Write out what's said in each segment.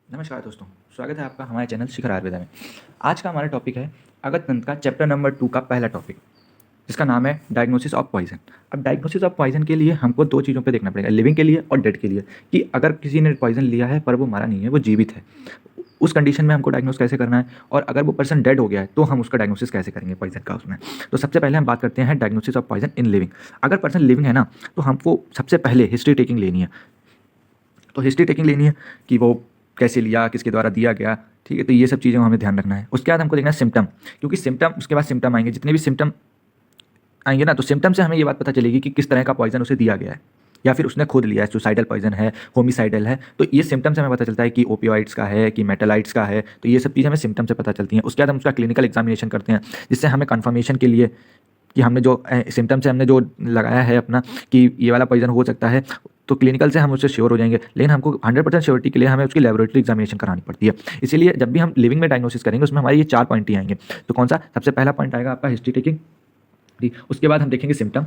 नमस्कार दोस्तों, स्वागत है आपका हमारे चैनल शिखर आयुर्वेदा में। आज का हमारा टॉपिक है अगत तंत्र का चैप्टर नंबर 2 का पहला टॉपिक, जिसका नाम है डायग्नोसिस ऑफ पॉइजन। अब डायग्नोसिस ऑफ पॉइजन के लिए हमको दो चीज़ों पे देखना पड़ेगा, लिविंग के लिए और डेड के लिए, कि अगर किसी ने पॉइजन लिया है पर वो मारा नहीं है, वो जीवित है, उस कंडीशन में हमको डायग्नोस कैसे करना है, और अगर वो पर्सन डेड हो गया है तो हम उसका डायग्नोसिस कैसे करेंगे पॉइजन का उसमें। तो सबसे पहले हम बात करते हैं diagnosis of poison in living. अगर पर्सन लिविंग है ना, तो हमको सबसे पहले हिस्ट्री टेकिंग लेनी है। तो हिस्ट्री टेकिंग लेनी है कि वो कैसे लिया, किसके द्वारा दिया गया, ठीक है। तो ये सब चीज़ें हमें ध्यान रखना है। उसके बाद हमको देखना है सिम्टम, क्योंकि सिम्टम, उसके बाद सिम्टम आएंगे, जितने भी सिम्टम आएंगे ना, तो सिम्टम से हमें ये बात पता चलेगी कि किस तरह का पॉइजन उसे दिया गया है, या फिर उसने खुद लिया है, सुसाइडल पॉइजन है, होमिसाइडल है। तो ये सिम्टम से हमें पता चलता है कि ओपियोइड्स का है कि मेटालाइट्स का है। तो ये सब चीज़ें हमें सिम्टम से पता चलती हैं। उसके बाद हम उसका क्लिनिकल एग्जामिनेशन करते हैं, जिससे हमें कन्फर्मेशन के लिए कि हमने जो सिम्टम से हमने जो लगाया है अपना कि ये वाला पॉइजन हो सकता है, तो क्लिनिकल से हम उससे श्योर हो जाएंगे। लेकिन हमको 100% श्योरिटी के लिए हमें उसकी लेबोरेटरी एग्जामिनेशन करानी पड़ती है। इसीलिए जब भी हम लिविंग में डायग्नोसिस करेंगे, उसमें हमारे ये 4 पॉइंट ही आएंगे। तो कौन सा? सबसे पहला पॉइंट आएगा आपका हिस्ट्री टेकिंग, ठीक। उसके बाद हम देखेंगे सिम्टम,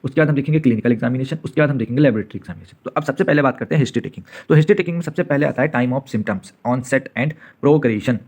उसके बाद हम देखेंगे क्लिनिकल एग्जामिनेशन, उसके बाद हम देखेंगे लेबोरेटरी एग्जामिनेशन। तो अब सबसे पहले बात करते हैं हिस्ट्री टेकिंग। तो हिस्ट्री टेकिंग में सबसे पहले आता है time of symptoms, onset and progression.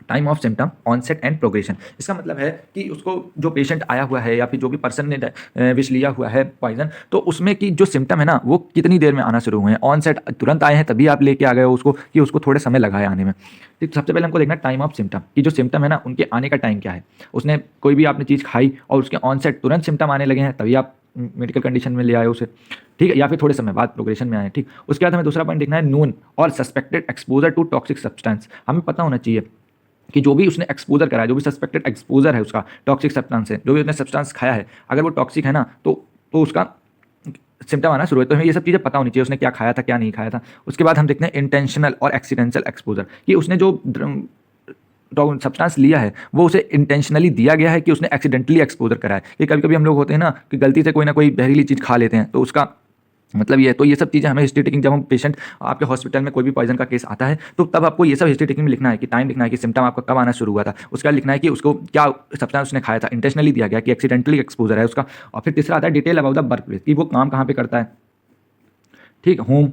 Time of symptom, onset and progression, इसका मतलब है कि उसको जो पेशेंट आया हुआ है या फिर जो भी पर्सन ने विष लिया हुआ है पॉइजन, तो उसमें की जो सिम्टम है ना, वो कितनी देर में आना शुरू हुए हैं। ऑनसेट तुरंत आए हैं तभी आप लेके आ गए हो उसको, कि उसको थोड़े समय लगा है आने में। तो सबसे पहले हमको देखना टाइम ऑफ सिम्टम, कि जो सिम्टम है ना, उनके आने का टाइम क्या है। उसने कोई भी आपने चीज़ खाई और उसके ऑनसेट तुरंत सिम्टम आने लगे हैं, तभी आप मेडिकल कंडीशन में ले आए उसे, ठीक है, या फिर थोड़े समय बाद प्रोग्रेशन में आए, ठीक। उसके बाद हमें दूसरा पॉइंट देखना है नून और suspected exposure to toxic substance. हमें पता होना चाहिए कि जो भी उसने एक्सपोजर करा है, जो भी सस्पेक्टेड एक्सपोजर है उसका टॉक्सिक सब्सटेंस से, जो भी उसने सब्सटेंस खाया है, अगर वो टॉक्सिक है ना, तो उसका सिम्टम आना शुरू है। तो हमें ये सब चीज़ें पता होनी चाहिए, उसने क्या खाया था, क्या नहीं खाया था। उसके बाद हम देखते हैं इंटेंशनल और एक्सीडेंशियल एक्सपोजर, कि उसने जो सब्सटेंस लिया है वो उसे इंटेंशनली दिया गया है कि उसने एक्सीडेंटली एक्सपोजर करा है। कि कभी कभी हम लोग होते हैं ना कि गलती से कोई ना कोई जहरीली चीज़ खा लेते हैं, तो उसका मतलब ये है। तो ये सब चीज़ें हमें हिस्ट्री टेकिंग, जब हम पेशेंट आपके हॉस्पिटल में कोई भी पॉइजन का केस आता है, तो तब आपको ये सब हिस्ट्री टेकिंग में लिखना है, कि टाइम लिखना है कि सिम्टम आपका कब आना शुरू हुआ था। उसका लिखना है कि उसको क्या सब्सटेंस उसने खाया था, इंटेंशनली दिया गया कि एक्सीडेंटली एक्सपोजर है उसका। और फिर तीसरा आता है detail about the work place, कि वो काम कहाँ पे करता है, ठीक। होम,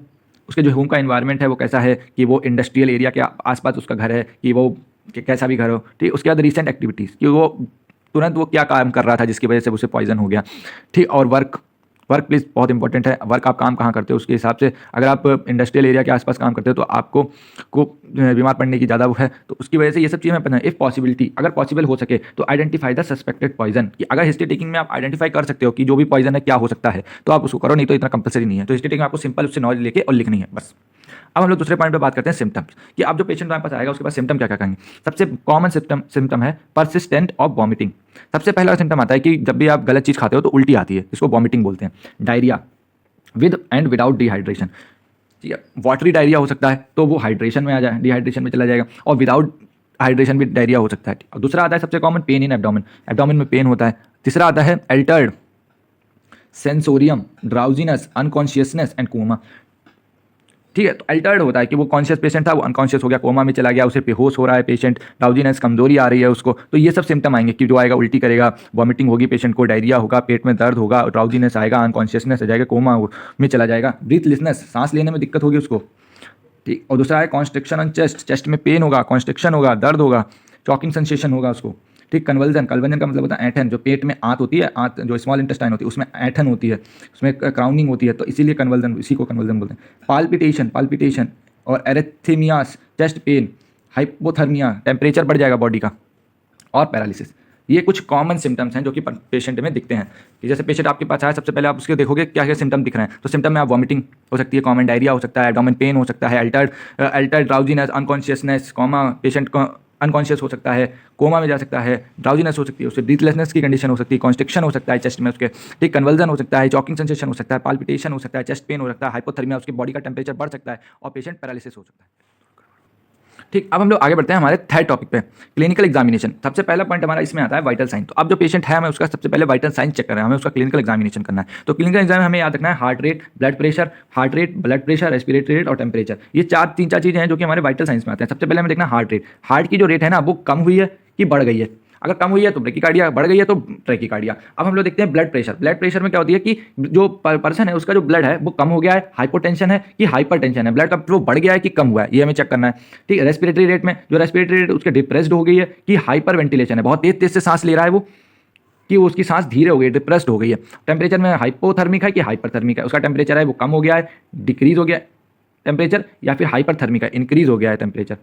उसके जो होम का इन्वायरमेंट है वो कैसा है, कि वो इंडस्ट्रियल एरिया के आसपास उसका घर है, कि वो कैसा भी घर हो, ठीक। उसके बाद रीसेंट एक्टिविटीज़, कि वो तुरंत वो क्या काम कर रहा था जिसकी वजह से उसे पॉइजन हो गया, ठीक। और वर्क, वर्क प्लेस बहुत इंपॉर्टेंट है। वर्क, आप काम कहाँ करते हो उसके हिसाब से। अगर आप इंडस्ट्रियल एरिया के आसपास काम करते हो तो आपको बीमार पड़ने की ज़्यादा वो है। तो उसकी वजह से ये सब चीज़ें मैं पता है। इफ़ पॉसिबिलिटी, अगर पॉसिबल हो सके तो आइडेंटिफाई द सस्पेक्टेड पॉइजन, कि अगर हिस्ट्री टेकिंग में आप आइडेंटिफाई कर सकते हो कि जो भी पॉइजन है क्या हो सकता है, तो आप उसको करो, नहीं तो इतना कंपलसरी नहीं है। तो हिस्ट्री टेकिंग में आपको सिंपल उससे नॉलेज लेके और लिखनी है, बस। अब हम लोग दूसरे पॉइंट पे बात करते हैं सिम्टम्स, कि आप जो पेशेंट हमारे पास आएगा उसके पास सिम्टम क्या क्या कहेंगे। सबसे कॉमन सिम्टम है परसिस्टेंट ऑफ वॉमिटिंग। सबसे पहला सिम्टम आता है कि जब भी आप गलत चीज़ खाते हो तो उल्टी आती है, इसको वॉमिटिंग बोलते हैं। Diarrhoea with and without dehydration, ठीक है। वाटरी डायरिया हो सकता है तो वो हाइड्रेशन में आ जाए, डिहाइड्रेशन में चला जाएगा, और विदाउट हाइड्रेशन भी डायरिया हो सकता है। और दूसरा आता है सबसे common pain in abdomen, abdomen में पेन होता है। तीसरा आता है altered sensorium, drowsiness, unconsciousness and coma, ठीक है। तो अल्टर्ड होता है कि वो कॉन्शियस पेशेंट था, वो अनकॉन्शियस हो गया, कोमा में चला गया, उसे बेहोश हो रहा है पेशेंट, ड्राउजीनेस, कमजोरी आ रही है उसको। तो ये सब सिम्टम आएंगे, कि जो आएगा उल्टी करेगा, वॉमिटिंग होगी पेशेंट को, डायरिया होगा, पेट में दर्द होगा, ड्राउजीनेस आएगा, अनकॉन्शियसनेस आ जाएगा, कोमा में चला जाएगा, ब्रीथलेसनेस, सांस लेने में दिक्कत होगी उसको, ठीक। और दूसरा है कॉन्स्ट्रिक्शन ऑन चेस्ट, चेस्ट में पेन होगा, कॉन्स्ट्रिक्शन होगा, दर्द होगा, चॉकिंग सेंसेशन होगा उसको, ठीक। कन्वल्जन, कन्वल्जन का मतलब होता है ऐंठन, जो पेट में आंत होती है, आंत जो स्मॉल इंटेस्टाइन होती है उसमें ऐंठन होती है, उसमें क्राउनिंग होती है, तो इसीलिए कन्वल्जन, इसी को कन्वल्जन बोलते हैं। पाल्पिटेशन, पाल्पिटेशन और एरेथीमियास, चेस्ट पेन, हाइपोथर्मिया, टेम्परेचर बढ़ जाएगा बॉडी का, और पैरालिसिस। ये कुछ कॉमन सिम्टम्स हैं जो कि पेशेंट में दिखते हैं। कि जैसे पेशेंट आपके पास आया, सबसे पहले आप उसके देखोगे क्या क्या सिम्टम दिख रहे हैं। तो सिम्टम में आप वॉमिटिंग हो सकती है, कॉमन डायरिया हो सकता है, एब्डोमेन पेन हो सकता है, altered drowsiness, unconsciousness, coma, patient को अनकॉन्शियस हो सकता है, कोमा में जा सकता है, ड्राउजीनेस हो सकती है, उससे ब्रीथलेसनेस की कंडीशन हो सकती है, कॉन्स्ट्रिक्शन हो सकता है चेस्ट में उसके, ठीक। कन्वल्जन हो सकता है, चॉकिंग सेंसेशन हो सकता है, पाल्पिटेशन हो सकता है, चेस्ट पेन हो सकता है, हाइपोथर्मिया, उसकी बॉडी का टेम्परेचर बढ़ सकता है, और पेशेंट पैरालिसिस हो सकता है, ठीक। अब हम लोग आगे बढ़ते हैं हमारे थर्ड टॉपिक पे, क्लिनिकल एग्जामिनेशन। सबसे पहला पॉइंट हमारा इसमें आता है वाइटल साइन। तो अब जो पेशेंट है, हमें उसका सबसे पहले वाइटल साइन चेक करना है, हमें उसका क्लिनिकल एग्जामिनेशन करना है। तो क्लिनिकल एग्जाम में हमें याद रखना है heart rate, blood pressure, heart rate, blood pressure, respiratory rate और टेम्परेचर। ये तीन चार चीज़ें हैं जो कि हमारे वाइटल साइंस में आते हैं। सबसे पहले हमें देखना हार्ट रेट, हार्ट की जो रेट है ना वो कम हुई है कि बढ़ गई है। अगर कम हुई है तो ब्रेकिकार्डिया, बढ़ गई है तो ट्रैकिकार्डिया। अब हम लोग देखते हैं ब्लड प्रेशर। ब्लड प्रेशर में क्या होती है कि जो पर्सन है उसका जो ब्लड है वो कम हो गया है, हाइपोटेंशन है कि हाइपरटेंशन है, ब्लड का फ्लो बढ़ गया है कि कम हुआ है, ये हमें चेक करना है। ठीक है, रेस्पिरेटरी रेट में जो रेस्पिरेटरी रेट उसके डिप्रेस्ड हो गई है कि हाइपर वेंटिलेशन है, बहुत तेज तेज से सांस ले रहा है वो, कि उसकी सांस धीरे हो गई, डिप्रेस्ड हो गई है। टेम्परेचर में हाइपोथर्मिक है कि हाइपरथर्मिक है, उसका टेम्परेचर है वो कम हो गया है, डिक्रीज हो गया टेम्परेचर, या फिर हाइपरथर्मिक है, इंक्रीज हो गया है टेम्परेचर।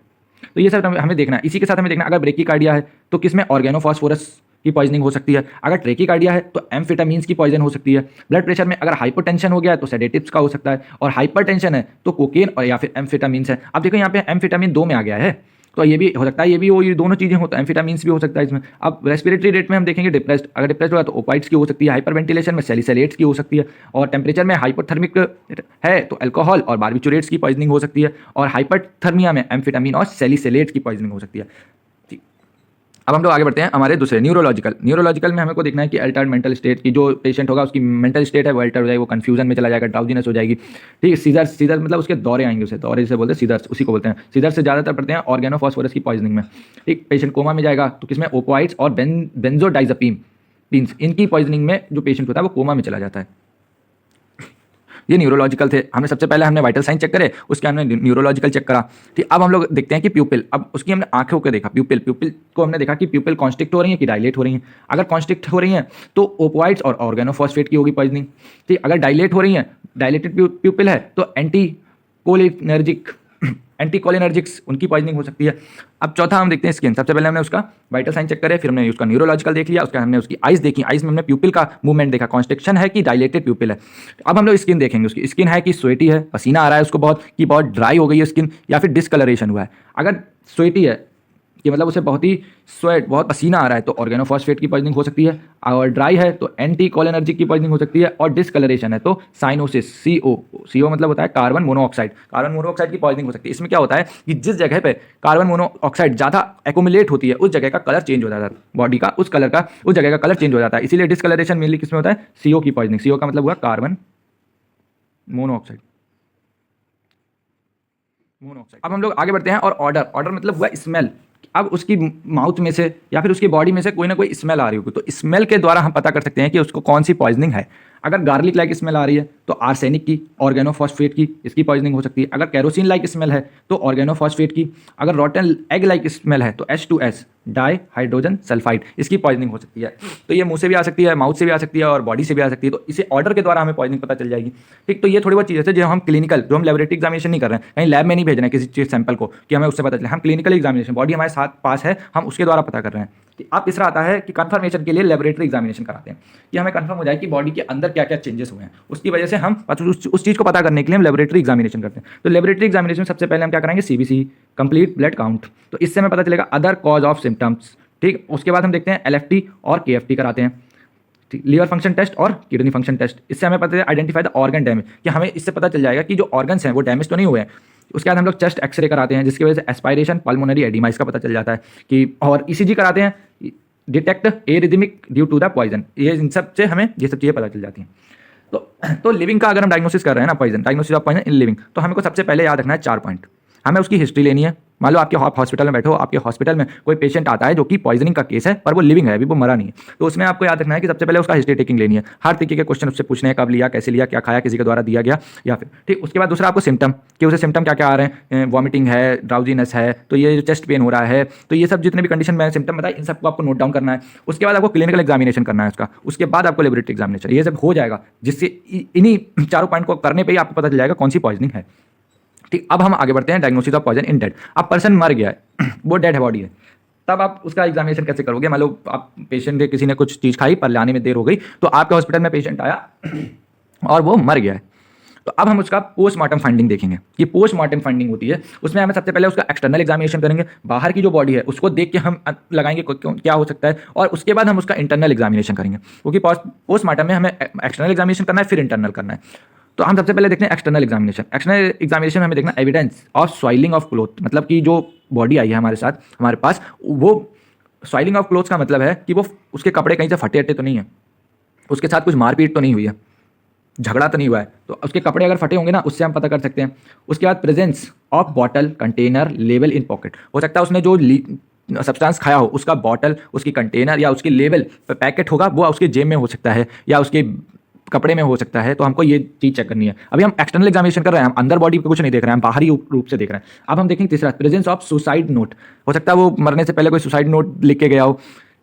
तो ये सब हमें देखना है। इसी के साथ हमें देखना है अगर ब्रेकिकार्डिया है तो किसमें ऑर्गेनोफॉस्फोरस की पॉइजनिंग हो सकती है, अगर ट्रेकिकार्डिया है तो एम्फेटामीन्स की पॉइजन हो सकती है। ब्लड प्रेशर में अगर हाइपोटेंशन हो गया है तो सेडेटिव्स का हो सकता है, और हाइपरटेंशन है तो कोकेन और या फिर एम्फेटामीन्स है। अब देखो यहाँ पे एम्फेटामीन 2 में आ गया है, तो ये भी हो सकता है, ये भी वो, ये दोनों चीज़ें हो, तो एम्फेटामीन्स भी हो सकता है इसमें। अब रेस्पिरेटरी रेट में हम देखेंगे डिप्रेस्ड, अगर डिप्रेस्ड होगा तो ओपाइड्स की हो सकती है, हाइपर वेंटिलेशन में सैलिसैलेट्स की हो सकती है, और टेम्परेचर में हाइपोथर्मिक है तो अल्कोहल और बार्बिचुरेट्स की पॉइजनिंग हो सकती है, और हाइपरथर्मिया में एम्फेटामीन और सैलिसैलेट्स की पॉइजनिंग हो सकती है। अब हम लोग आगे बढ़ते हैं हमारे दूसरे न्यूरोलॉजिकल में हमें को देखना है कि अल्टर्ड मेंटल स्टेट की, जो पेशेंट होगा उसकी मेंटल स्टेट है वो अल्टर हो जाएगी, वो कंफ्यूजन में चला जाएगा, ड्राउजीनेस हो जाएगी। ठीक है, सीजर मतलब उसके दौरे आएंगे, उसे दौरे से बोलते हैं सीजर्स, उसी को बोलते हैं। सीजर से ज़्यादातर पड़ते हैं ऑर्गेनोफॉस्फोरस की पॉइजनिंग में। ठीक, पेशेंट कोमा में जाएगा तो किसमें, ओपोइड्स और बेंजोडाइजापीन इनकी पॉइजनिंग में जो पेशेंट होता है वो कोमा में चला जाता है। ये न्यूरोलॉजिकल थे। हमने सबसे पहले हमने वाइटल साइन चेक करे, उसके हमने न्यूरोलॉजिकल चेक करा। ठीक, अब हम लोग देखते हैं कि प्यूपिल, अब उसकी हमने आंखों को देखा, प्यूपिल को हमने देखा कि प्यूपिल कॉन्स्ट्रिक्ट हो रही है कि डायलेट हो रही है। अगर कॉन्स्ट्रिक्ट हो रही है तो ओपोइड्स और ऑर्गेनोफॉस्फेट की होगी पॉइजनिंग। ठीक, अगर डायलेट हो रही है, डायलेटेड प्यूपिल है तो एंटीकोलिनर्जिक्स उनकी पॉइजनिंग हो सकती है। अब चौथा हम देखते हैं स्किन। सबसे पहले हमने उसका वाइटल साइन चेक करे, फिर हमने उसका न्यूरोलॉजिकल देख लिया, उसका हमने उसकी आइज देखी, आइज में हमने प्यूपिल का मूवमेंट देखा, कॉन्स्ट्रिक्शन है कि डायलेटेड प्यूपिल है। अब हम लोग स्किन देखेंगे, उसकी स्किन है कि स्वेटी है, पसीना आ रहा है उसको बहुत, कि बहुत ड्राई हो गई है स्किन, या फिर डिस्कलरेशन हुआ है। अगर स्वेटी है कि मतलब उसे बहुत ही स्वेट, बहुत पसीना आ रहा है तो ऑर्गेनोफॉस्फेट की पॉइजनिंग हो सकती है, और ड्राई है तो एंटीकोलिनर्जिक की पॉइजनिंग हो सकती है, और डिस्कलरेशन है तो साइनोसिस, CO मतलब होता है कार्बन मोनोऑक्साइड की पॉइजनिंग हो सकती है। इसमें क्या होता है कि जिस जगह पे कार्बन मोनोऑक्साइड ज़्यादा एक्यूमुलेट होती है उस जगह का कलर चेंज हो जाता है, बॉडी का उस जगह का कलर चेंज हो जाता है, इसीलिए डिस्कलरेशन मेनली किसमें होता है, CO की पॉइजनिंग। CO का मतलब हुआ कार्बन मोनोऑक्साइड। अब हम लोग आगे बढ़ते हैं, और ऑर्डर मतलब हुआ स्मेल। अब उसकी माउथ में से या फिर उसकी बॉडी में से कोई ना कोई स्मेल आ रही होगी, तो स्मेल के द्वारा हम पता कर सकते हैं कि उसको कौन सी पॉइजनिंग है। अगर गार्लिक लाइक स्मेल आ रही है तो आर्सेनिक की, ऑर्गेनोफॉस्फेट की, इसकी पॉइजनिंग हो सकती है। अगर कैरोसिन लाइक स्मेल है तो ऑर्गेनोफॉस्फेट की। अगर रॉटन एग लाइक स्मेल है तो H2S डाई हाइड्रोजन सल्फाइड, इसकी पॉइजनिंग हो सकती है। तो ये मुंह से भी आ सकती है, माउथ से भी आ सकती है, और बॉडी से भी आ सकती है। तो इसे ऑर्डर के द्वारा हमें पॉइजनिंग पता चल जाएगी। ठीक, तो ये थोड़ी बहुत चीज़ें हैं जो हम क्लिनिकल, जो हम लेबोरेटरी एग्जामिनेशन नहीं कर रहे हैं, कहीं लैब में नहीं भेज रहे हैं किसी चीज़ सैंपल को कि हमें उससे पता चले, हम क्लिनिकल एग्जामिनेशन, बॉडी हमारे साथ पास है, हम उसके द्वारा पता कर रहे हैं। कि अब तीसरा आता है कि कंफर्मेशन के लिए लेबोरेटरी एग्जामिनेशन कराते हैं, कि हमें कंफर्म हो जाए कि बॉडी के अंदर क्या क्या चेंजेस हुए हैं, उसकी वजह से हम उस चीज़ को पता करने के लिए हम लेबोरेटरी एग्जामिनेशन करते हैं। तो लेबोरेटरी एग्जामिनेशन में सबसे पहले हम क्या कराएंगे, CBC, कंप्लीट ब्लड काउंट, तो इससे हमें पता चलेगा अदर कॉज ऑफ सिम्टम्स। ठीक, उसके बाद हम देखते हैं LFT और KFT कराते हैं, लीवर फंक्शन टेस्ट और किडनी फंक्शन टेस्ट। इससे हमें पता है आइडेंटिफाई द ऑर्गन डैमेज, कि हमें इससे पता चल जाएगा कि जो ऑर्गन्स हैं वो डैमेज तो नहीं हुए हैं। उसके बाद हम लोग चेस्ट एक्सरे कराते हैं, जिसकी वजह से एस्पायरेशन, पल्मोनरी एडिमा, इसका पता चल जाता है कि, और ECG कराते हैं, detect arrhythmic due to the poison. ये इन सब से हमें ये सब चीज़ें पता चल जाती हैं। तो लिविंग का अगर हम डायग्नोसिस कर रहे हैं ना, poison, diagnosis of poison in living, तो हमको सबसे पहले याद रखना है 4 पॉइंट। हमें उसकी हिस्ट्री लेनी है। मान लो आपके हॉस्पिटल में बैठो, आपके हॉस्पिटल में कोई पेशेंट आता है जो कि पॉइजनिंग का केस है पर वो लिविंग है, अभी वो मरा नहीं है, तो उसमें आपको याद रखना है कि सबसे पहले उसका हिस्ट्री टेकिंग लेनी है। हर तरीके के क्वेश्चन उससे पूछने हैं, कब लिया, कैसे लिया, क्या खाया, किसी के द्वारा दिया गया या फिर। ठीक, उसके बाद दूसरा आपको सिम्टम, कि उसे सिम्टम क्या क्या आ रहे हैं, वॉमिटिंग है, ड्राउजीनेस है, तो ये जो चेस्ट पेन हो रहा है, तो ये सब जितने भी कंडीशन में सिम्टम बताए इन सबको आपको नोट डाउन करना है। उसके बाद आपको क्लिनिकल एग्जामिनेशन करना है उसका, उसके बाद आपको लेबोरेटरी एग्जामिनेशन, ये सब हो जाएगा, जिससे इन्हीं 4 पॉइंट को करने पर ही आपको पता चल जाएगा कौन सी पॉइजनिंग है। ठीक, अब हम आगे बढ़ते हैं diagnosis of poison in dead. अब पर्सन मर गया है वो डेड है, बॉडी है, तब आप उसका एग्जामिनेशन कैसे करोगे। मान लो आप पेशेंट, किसी ने कुछ चीज़ खाई पर लाने में देर हो गई, तो आपके हॉस्पिटल में पेशेंट आया और वो मर गया है, तो अब हम उसका पोस्टमार्टम फाइंडिंग देखेंगे। ये पोस्टमार्टम फाइंडिंग होती है, उसमें हमें सबसे पहले उसका एक्सटर्नल एग्जामिनेशन करेंगे, बाहर की जो बॉडी है उसको देख के हम लगाएंगे क्या हो सकता है, और उसके बाद हम उसका इंटरनल एग्जामिनेशन करेंगे, क्योंकि पोस्टमार्टम में हमें एक्सटर्नल एग्जामिनेशन करना है फिर इंटरनल करना है। तो हम सबसे पहले देखते हैं एक्सटर्नल एग्जामिनेशन। एक्सटर्नल एग्जामिनेशन में हमें देखना एविडेंस ऑफ स्वाइलिंग ऑफ क्लोथ, मतलब कि जो बॉडी आई है हमारे साथ, हमारे पास, वो स्वाइलिंग ऑफ क्लोथ का मतलब है कि वो उसके कपड़े कहीं से फटे तो नहीं है, उसके साथ कुछ मारपीट तो नहीं हुई है, झगड़ा तो नहीं हुआ है, तो उसके कपड़े अगर फटे होंगे ना उससे हम पता कर सकते हैं। उसके बाद presence of bottle, container, label in pocket, हो सकता है उसने जो सब्सटेंस खाया हो उसका बॉटल, उसकी कंटेनर या उसकी लेबल पैकेट होगा, वो उसके जेब में हो सकता है या उसके कपड़े में हो सकता है। तो हमको ये चीज़ चेक करनी है। अभी हम एक्सटर्नल एग्जामिनेशन कर रहे हैं, हम अंदर बॉडी को कुछ नहीं देख रहे हैं, हम बाहरी रूप से देख रहे हैं। अब हम देखेंगे तीसरा, प्रेजेंस ऑफ सुसाइड नोट। हो सकता है वो मरने से पहले कोई सुसाइड नोट लिख के गया हो,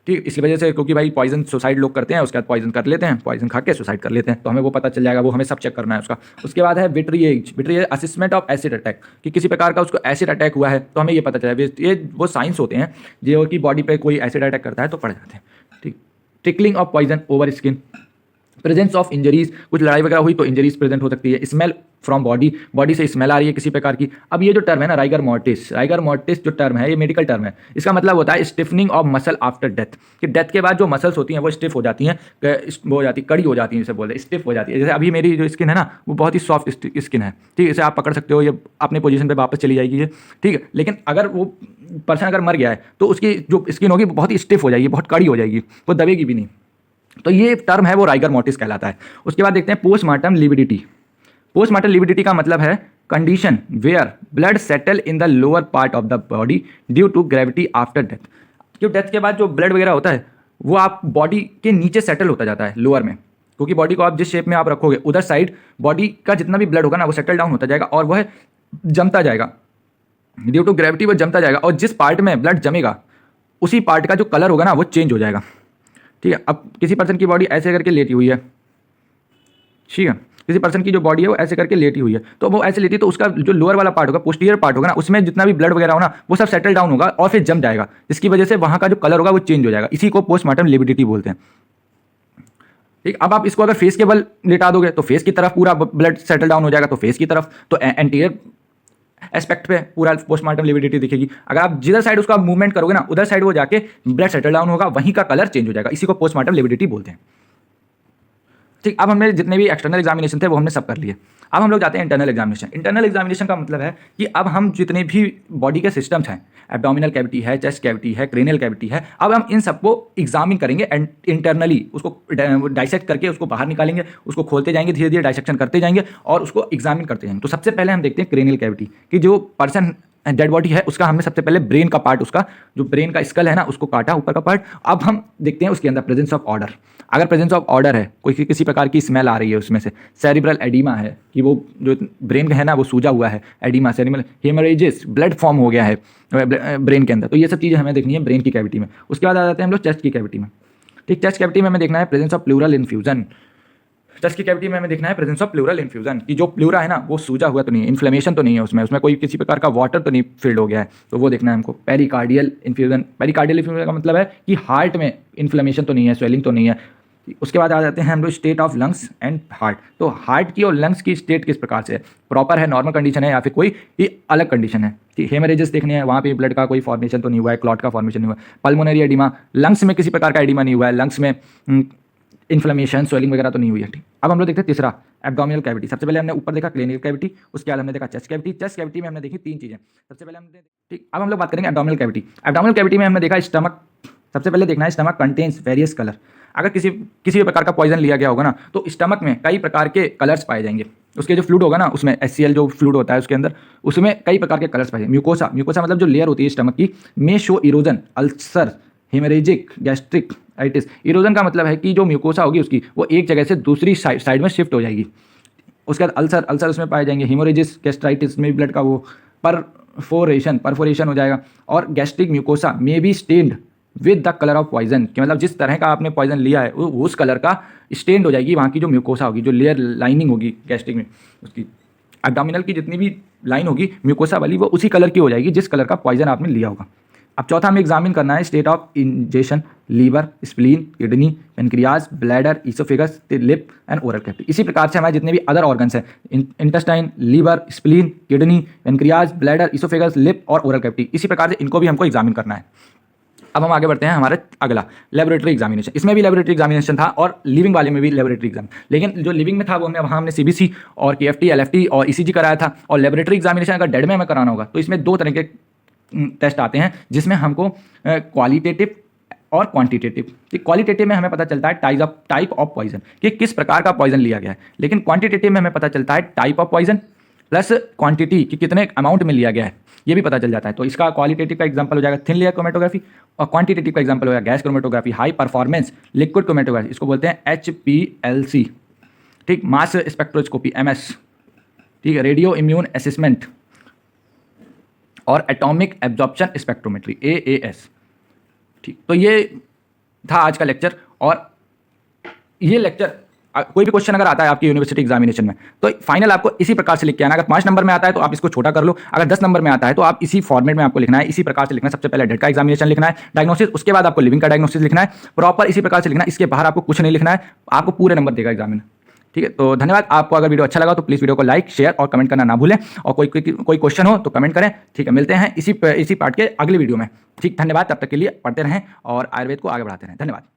ठीक, इसकी वजह से, क्योंकि भाई पॉइजन सुसाइड लोग करते हैं, उसके बाद पॉइजन कर लेते हैं, पॉइजन खा के सुसाइड कर लेते हैं, तो हमें वो पता चल जाएगा, वो हमें सब चेक करना है उसका। उसके बाद है विट्रिएज, विट्रिएज असेसमेंट ऑफ एसिड अटैक, कि किसी प्रकार का उसको एसिड अटैक हुआ है तो हमें ये पता चला। ये वो साइंस होते हैं जो कि बॉडी पे कोई एसिड अटैक करता है तो पड़ जाते हैं, ठीक। Trickling of poison over skin, presence of injuries, कुछ लड़ाई वगैरह हुई तो इंजरीज प्रेजेंट हो सकती है। स्मेल फ्रॉम बॉडी, बॉडी से स्मेल आ रही है किसी प्रकार की। अब ये जो टर्म है ना राइगर मॉर्टिस जो टर्म है, ये मेडिकल टर्म है। इसका मतलब होता है stiffening of muscle after death, कि डेथ के बाद जो मसल्स होती हैं वो स्टिफ हो जाती हैं, वो हो जाती कड़ी हो जाती है, जिसे बोलते हैं स्टिफ हो जाती है। जैसे अभी मेरी जो स्किन है ना वो बहुत ही सॉफ्ट स्किन है, ठीक है, इसे आप पकड़ सकते हो, ये अपने पोजीशन पे वापस चली जाएगी ये, ठीक है। लेकिन अगर वो पर्सन अगर मर गया है तो उसकी जो स्किन होगी बहुत ही स्टिफ हो जाएगी, बहुत कड़ी हो जाएगी, वो दबेगी भी नहीं। तो ये टर्म है वो राइगर मॉर्टिस कहलाता है। उसके बाद देखते हैं पोस्टमार्टम लिविडिटी। पोस्टमार्टम लिविडिटी का मतलब है condition where blood settle in the lower part of the body due to gravity after death. क्यों डेथ के बाद जो ब्लड वगैरह होता है वो आप बॉडी के नीचे सेटल होता जाता है लोअर में, क्योंकि बॉडी को आप जिस शेप में आप रखोगे उधर साइड बॉडी का जितना भी ब्लड होगा ना वो सेटल डाउन होता जाएगा और वह जमता जाएगा, ड्यू टू ग्रेविटी वो जमता जाएगा, और जिस पार्ट में ब्लड जमेगा उसी पार्ट का जो कलर होगा ना वो चेंज हो जाएगा, ठीक है। अब किसी पर्सन की बॉडी ऐसे करके लेटी हुई है, ठीक है, किसी पर्सन की जो बॉडी है वो ऐसे करके लेटी हुई है, तो वो ऐसे लेटी तो उसका जो लोअर वाला पार्ट होगा, पोस्टीरियर पार्ट होगा ना, उसमें जितना भी ब्लड वगैरह होगा ना वो सब सेटल डाउन होगा और फिर जम जाएगा, जिसकी वजह से वहाँ का जो कलर होगा वो चेंज हो जाएगा। इसी को पोस्टमार्टम लिविडिटी बोलते हैं, ठीक। अब आप इसको अगर फेस के बल लेटा दोगे तो फेस की तरफ पूरा ब्लड सेटल डाउन हो जाएगा, तो फेस की तरफ, तो एंटीरियर एस्पेक्ट पे पूरा पोस्टमार्टम लिविडिटी दिखेगी। अगर आप जिधर साइड उसका मूवमेंट करोगे ना उधर साइड वो जाके ब्लड सेटल डाउन होगा, वहीं का कलर चेंज हो जाएगा, इसी को पोस्टमार्टम लिविडिटी बोलते हैं, ठीक। अब हमने जितने भी एक्सटर्नल एग्जामिनेशन थे वो हमने सब कर लिए। अब हम लोग जाते हैं इंटरनल एग्जामिनेशन। इंटरनल एग्जामिनेशन का मतलब है कि अब हम जितने भी बॉडी के सिस्टम्स हैं, एब्डोमिनल कैविटी है, चेस्ट कैविटी है, क्रेनियल कैविटी है, अब हम इन सबको एग्जामिन करेंगे इंटरनली, उसको डाइसेक्ट करके उसको बाहर निकालेंगे, उसको खोलते जाएंगे, धीरे धीरे डाइसेक्शन करते जाएंगे और उसको एग्जामिन करते जाएंगे। तो सबसे पहले हम देखते हैं क्रेनियल कैविटी, कि जो पर्सन डेड बॉडी है उसका हमने सबसे पहले ब्रेन का पार्ट, उसका जो ब्रेन का स्कल है ना उसको काटा, ऊपर का पार्ट। अब हम देखते हैं उसके अंदर प्रेजेंस ऑफ ऑर्डर। अगर प्रेजेंस ऑफ ऑर्डर है, कोई किसी प्रकार की स्मेल आ रही है उसमें से, सेरिब्रल एडिमा है कि वो जो ब्रेन है ना वो सूजा हुआ है, oedema, cerebral haemorrhages, blood form हो गया है ब्रेन के अंदर, तो ये सब चीज़ें हमें देखनी है ब्रेन की कैविटी में। उसके बाद आ जाते हैं हम लोग चेस्ट की कैविटी में, ठीक। चेस्ट कैविटी में हमें देखना है presence of pleural infusion. Chest की कैविटी में हमें देखना है प्रेजेंस ऑफ प्लूरल इन्फ्यूजन, कि जो प्लूरा है ना वो सूजा हुआ तो नहीं है, इन्फ्लेमेशन तो नहीं है उसमें कोई किसी प्रकार का वाटर तो नहीं फिल्ड हो गया है, तो वो देखना है हमको। पेरिकार्डियल इन्फ्यूजन, पेरिकार्डियल इन्फ्यूजन का मतलब है कि हार्ट में इन्फ्लेमेशन तो नहीं है, स्वेलिंग तो नहीं है। उसके बाद आ जाते हैं हम लोग state of lungs and heart. तो हार्ट की और लंग्स की स्टेट किस प्रकार से है, प्रॉपर है, नॉर्मल कंडीशन है या फिर कोई ये अलग कंडीशन है, ठीक। हेमरेजेस देखने हैं, वहाँ पे ब्लड का कोई फॉर्मेशन तो नहीं हुआ है, क्लॉट का फॉर्मेशन नहीं हुआ है। पल्मोनरी एडिमा, लंग्स में किसी प्रकार का एडिमा नहीं हुआ है, लंग्स में इन्फ्लेमेशन, स्वेलिंग वगैरह तो नहीं हुई है, ठीक। अब हम लोग देखते हैं तीसरा एब्डोमिनल कैविटी। सबसे पहले हमने ऊपर देखा क्रेनियल कैविटी, उसके बाद हमने देखा चेस्ट कैविटी। चेस्ट कैविटी में हमने देखी तीन चीज़ें। सबसे पहले हमने, ठीक, अब हम लोग बात करेंगे एब्डोमिनल कैविटी। एब्डोमिनल कैविटी में हमने देखा स्टमक। सबसे पहले देखना है स्टमक कंटेन्स वेरियस कलर। अगर किसी भी प्रकार का पॉइजन लिया गया होगा ना तो स्टमक में कई प्रकार के कलर्स पाए जाएंगे। उसके जो फ्लूइड होगा ना उसमें HCl जो फ्लूइड होता है उसके अंदर, उसमें कई प्रकार के कलर्स पाए जाएंगे। म्यूकोसा, म्यूकोसा मतलब जो लेयर होती है स्टमक की, में show erosion, ulcer, haemorrhagic, gastric itis. Erosion का मतलब है कि जो म्यूकोसा होगी उसकी वो एक जगह से दूसरी साइड में शिफ्ट हो जाएगी। उसके बाद अल्सर उसमें पाए जाएंगे, हेमोरेजिस, गैस्ट्राइटिस में ब्लड का वो परफोरेशन हो जाएगा। और गैस्ट्रिक म्यूकोसा में be stained with the colour of poison, कि मतलब जिस तरह का आपने पॉइजन लिया है वो उस कलर का स्टेन्ड हो जाएगी वहाँ की जो म्यूकोसा होगी, जो लेयर लाइनिंग होगी गैस्ट्रिक में उसकी। एब्डोमिनल की जितनी भी लाइन होगी म्यूकोसा वाली वो उसी कलर की हो जाएगी जिस कलर का पॉइजन आपने लिया होगा। अब चौथा हमें एग्जामिन करना है state of ingestion, liver, spleen, kidney, pancreas, bladder, oesophagus, lip and oral cavity. इसी प्रकार से हमारे जितने भी अदर ऑर्गन्स हैं, intestine, liver, spleen, kidney, pancreas, bladder, oesophagus, lip और ओरल कैविटी, इसी प्रकार से इनको भी हमको एग्जामिन करना है। अब हम आगे बढ़ते हैं हमारे अगला लेबोरेटरी एग्जामिनेशन। इसमें भी लेबोरेटरी एग्जामिनेशन था और लिविंग वाले में भी लेबोरेटरी एग्जाम, लेकिन जो लिविंग में था वो हमने CBC और KFT, LFT और ECG कराया था। और लेबोरेटरी एग्जामिनेशन अगर डेड में हमें कराना होगा तो इसमें दो तरह के टेस्ट आते हैं जिसमें हमको क्वालिटेटिव और क्वांटिटेटिव। क्वालिटेटिव में हमें पता चलता है टाइप ऑफ पॉइजन, कि किस प्रकार का पॉइजन लिया गया है, लेकिन क्वांटिटेटिव में हमें पता चलता है type of poison plus quantity, कि कितने अमाउंट में लिया गया है। ये भी पता चल जाता है। तो इसका क्वालिटेटिव का एग्जांपल हो जाएगा थिन लेयर क्रोमेटोग्राफी, और क्वांटिटेटिव का एग्जांपल हो जाएगा gas chromatography, high performance liquid chromatography, इसको बोलते हैं HPLC, ठीक, मास स्पेक्ट्रोस्कोपी MS, ठीक है, रेडियो इम्यून असेसमेंट और एटॉमिक एब्जॉर्प्शन स्पेक्ट्रोमेट्री AAS, ठीक। तो ये था आज का लेक्चर, और ये लेक्चर कोई भी क्वेश्चन अगर आता है आपकी यूनिवर्सिटी एग्जामिनेशन में तो फाइनल आपको इसी प्रकार से लिख के आना। अगर 5 नंबर में आता है तो आप इसको छोटा कर लो, अगर 10 नंबर में आता है तो आप इसी फॉर्मेट में आपको लिखना है, इसी प्रकार से लिखना है। सबसे पहले डेट का एग्जामिनेशन लिखना है, डायग्नोसिस, उसके बाद आपको लिविंग का डायग्नोसिस लिखना है, प्रॉपर इसी प्रकार से लिखना है, इसके बाहर आपको कुछ नहीं लिखना है, आपको पूरे नंबर देगा एग्जामिनर, ठीक है। तो धन्यवाद। आपको अगर वीडियो अच्छा लगा तो प्लीज़ वीडियो को लाइक, शेयर और कमेंट करना ना भूलें, और कोई क्वेश्चन हो तो कमेंट करें, ठीक है। मिलते हैं इसी पार्ट के अगले वीडियो में, ठीक। धन्यवाद। तब तक के लिए पढ़ते रहें और आयुर्वेद को आगे बढ़ाते रहें। धन्यवाद।